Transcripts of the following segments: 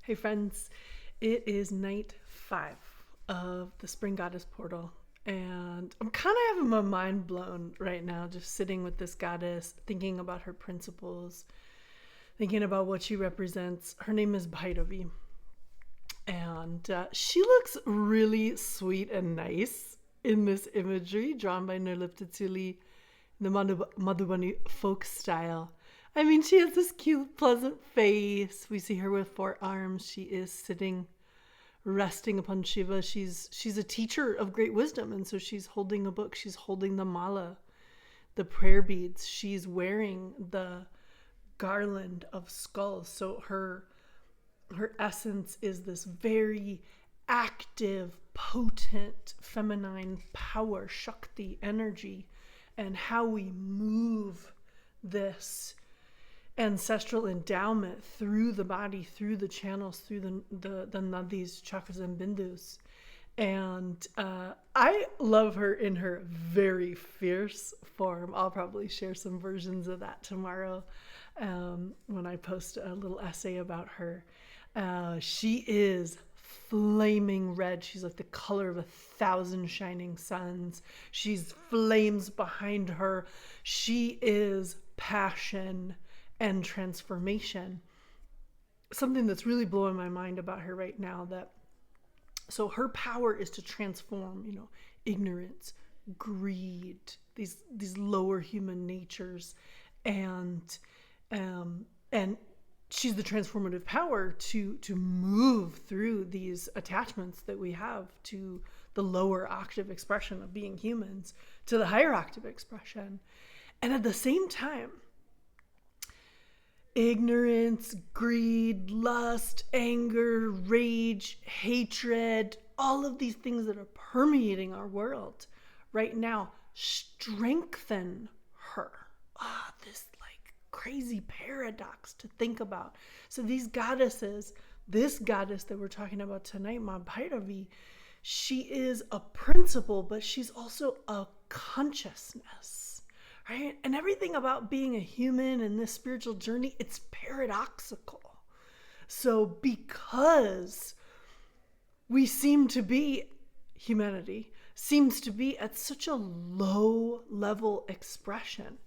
Hey friends, it is night 5 of the Spring Goddess Portal, and I'm kind of having my mind blown right now, just sitting with this goddess, thinking about her principles, thinking about what she represents. Her name is Bhairavi, and she looks really sweet and nice in this imagery drawn by Nirlipta Tuli in the Madhubani folk style. I mean, she has this cute, pleasant face. We see her with 4 arms. She is sitting, resting upon Shiva. She's a teacher of great wisdom, and so she's holding a book. She's holding the mala, the prayer beads. She's wearing the garland of skulls. So her essence is this very active, potent, feminine power, Shakti energy, and how we move this ancestral endowment through the body, through the channels, through the nadis, chakras, and bindus. And I love her in her very fierce form. I'll probably share some versions of that tomorrow when I post a little essay about her. She is flaming red. She's like the color of 1,000 shining suns. She's flames behind her. She is passion and transformation. Something that's really blowing my mind about her right now, so her power is to transform, ignorance, greed, these lower human natures, and she's the transformative power to move through these attachments that we have to the lower octave expression of being humans to the higher octave expression. And at the same time, ignorance, greed, lust, anger, rage, hatred, all of these things that are permeating our world right now strengthen her. This crazy paradox to think about. So these goddesses, this goddess that we're talking about tonight, Ma Bhairavi, she is a principle, but she's also a consciousness. Right? And everything about being a human in this spiritual journey, it's paradoxical. So because humanity seems to be at such a low level expression,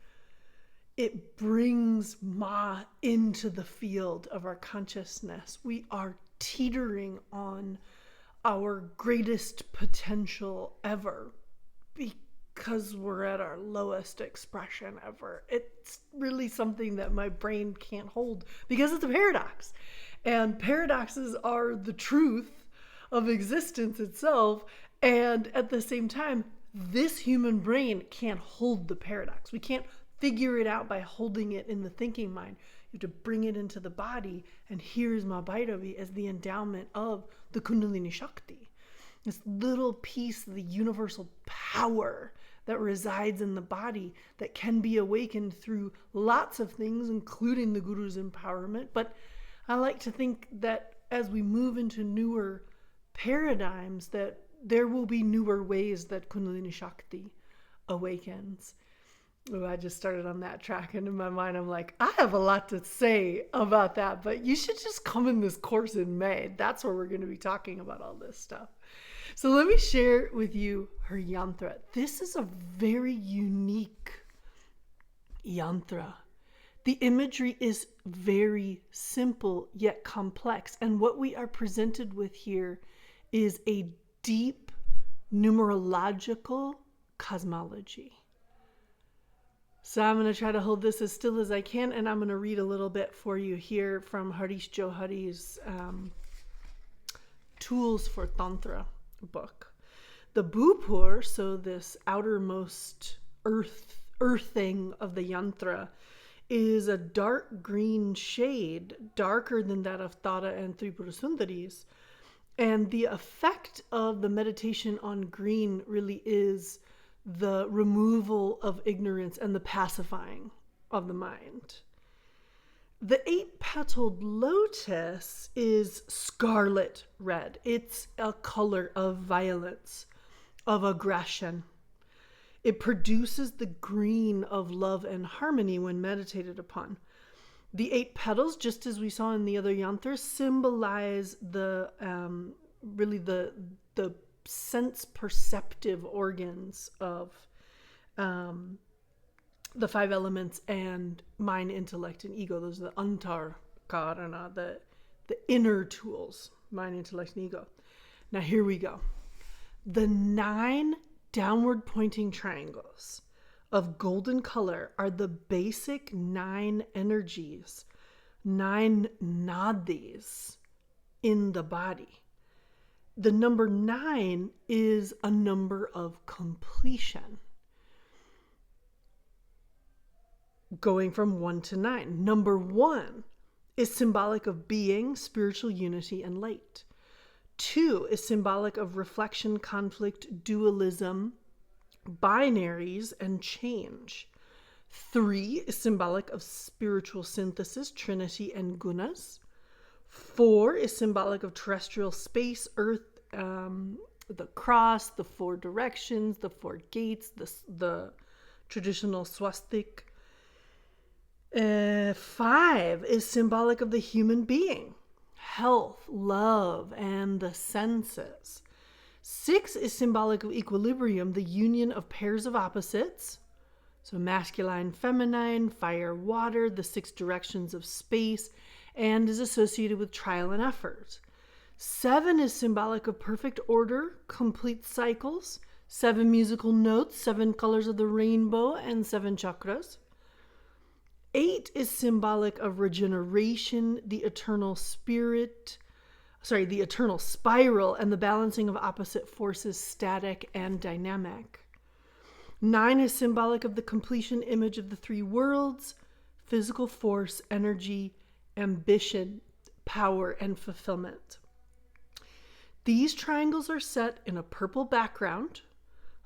it brings Ma into the field of our consciousness. We are teetering on our greatest potential ever because we're at our lowest expression ever. It's really something that my brain can't hold because it's a paradox. And paradoxes are the truth of existence itself. And at the same time, this human brain can't hold the paradox. We can't figure it out by holding it in the thinking mind. You have to bring it into the body. And here's Ma Bhairavi as the endowment of the Kundalini Shakti. This little piece of the universal power that resides in the body that can be awakened through lots of things, including the Guru's empowerment. But I like to think that as we move into newer paradigms, that there will be newer ways that Kundalini Shakti awakens. Oh, I just started on that track, and in my mind I'm like, I have a lot to say about that, but you should just come in this course in May. That's where we're going to be talking about all this stuff. So let me share with you her yantra. This is a very unique yantra. The imagery is very simple yet complex, and what we are presented with here is a deep numerological cosmology. So I'm going to try to hold this as still as I can, and I'm going to read a little bit for you here from Harish Johari's Tools for Tantra book. The Bhupur, so this outermost earthing of the yantra, is a dark green shade, darker than that of Tara and Tripura Sundaris. And the effect of the meditation on green really is the removal of ignorance and the pacifying of the mind. The 8-petaled lotus is scarlet red. It's a color of violence, of aggression. It produces the green of love and harmony when meditated upon. The 8 petals, just as we saw in the other yantras, symbolize the really the sense perceptive organs of the 5 elements and mind, intellect, and ego. Those are the antar karana, the inner tools, mind, intellect, and ego. Now here we go. The 9 downward pointing triangles of golden color are the basic 9 energies, 9 nadis in the body. The number 9 is a number of completion, going from 1 to 9. Number 1 is symbolic of being, spiritual unity, and light. 2 is symbolic of reflection, conflict, dualism, binaries, and change. 3 is symbolic of spiritual synthesis, trinity, and gunas. 4 is symbolic of terrestrial space, earth, the cross, the 4 directions, the 4 gates, the traditional swastik. 5 is symbolic of the human being, health, love, and the senses. 6 is symbolic of equilibrium, the union of pairs of opposites. So masculine, feminine, fire, water, the 6 directions of space, and is associated with trial and effort. 7 is symbolic of perfect order, complete cycles, 7 musical notes, 7 colors of the rainbow, and 7 chakras. 8 is symbolic of regeneration, the eternal spiral, and the balancing of opposite forces, static and dynamic. 9 is symbolic of the completion image of the 3 worlds, physical force, energy, ambition, power, and fulfillment. These triangles are set in a purple background,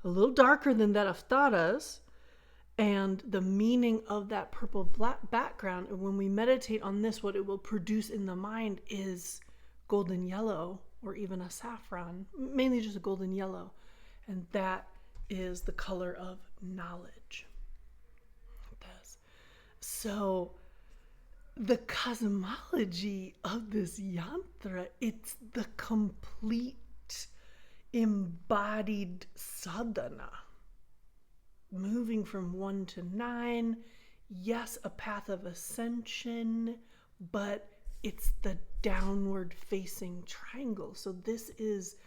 a little darker than that of Tara's, and the meaning of that purple black background, and when we meditate on this, what it will produce in the mind is golden yellow or even a saffron, mainly just a golden yellow. And that is the color of knowledge. So the cosmology of this yantra, it's the complete embodied sadhana. Moving from 1 to 9, yes, a path of ascension, but it's the downward facing triangle. So this is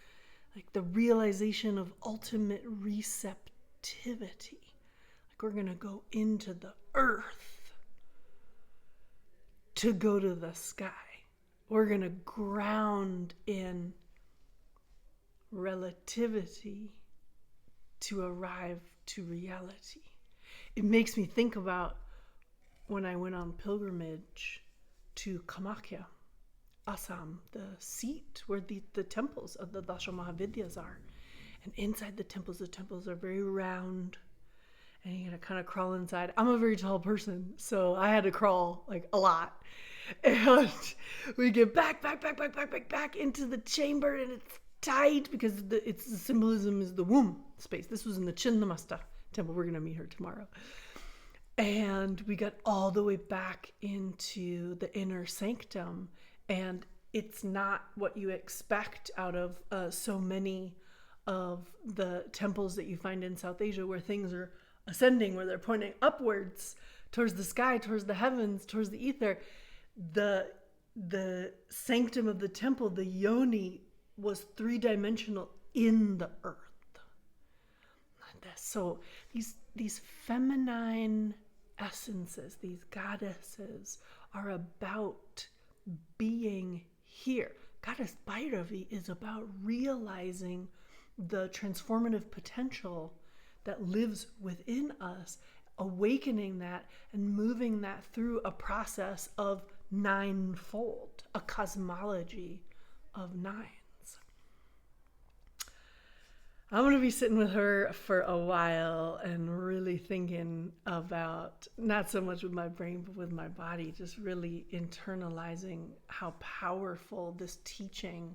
like the realization of ultimate receptivity. Like we're going to go into the earth to go to the sky. We're going to ground in relativity to arrive to reality. It makes me think about when I went on pilgrimage to Kamakya, Assam, the seat where the temples of the Dasha Mahavidyas are. And inside the temples are very round, and you gotta kind of crawl inside. I'm a very tall person, so I had to crawl like a lot. And we get back into the chamber, and it's tight because the symbolism is the womb space. This was in the Chinnamasta temple. We're going to meet her tomorrow. And we got all the way back into the inner sanctum, and it's not what you expect out of so many of the temples that you find in South Asia, where things are ascending, where they're pointing upwards towards the sky, towards the heavens, towards the ether. The sanctum of the temple, the yoni, was 3-dimensional in the earth. So these feminine essences, these goddesses, are about being here. Goddess Bhairavi is about realizing the transformative potential that lives within us, awakening that and moving that through a process of ninefold, a cosmology of 9s. I'm going to be sitting with her for a while and really thinking about, not so much with my brain, but with my body, just really internalizing how powerful this teaching.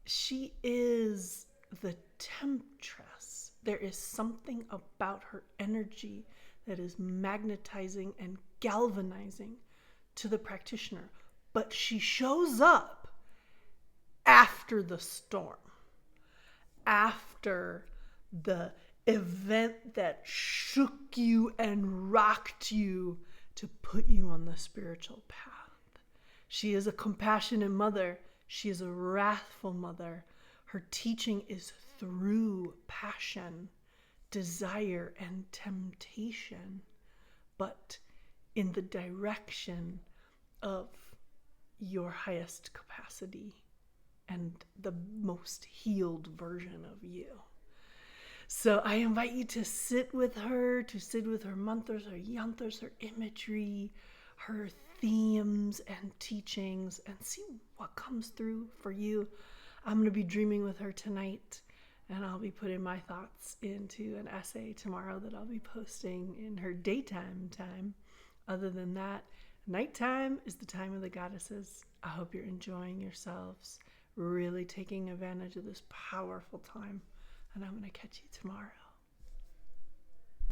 She is the temptress. There is something about her energy that is magnetizing and galvanizing to the practitioner, but she shows up after the storm, after the event that shook you and rocked you to put you on the spiritual path. She is a compassionate mother. She is a wrathful mother. Her teaching is through passion, desire, and temptation, but in the direction of your highest capacity and the most healed version of you. So I invite you to sit with her mantras, her yantras, her imagery, her themes and teachings, and see what comes through for you. I'm going to be dreaming with her tonight, and I'll be putting my thoughts into an essay tomorrow that I'll be posting in her daytime time. Other than that, nighttime is the time of the goddesses. I hope you're enjoying yourselves, really taking advantage of this powerful time, and I'm going to catch you tomorrow.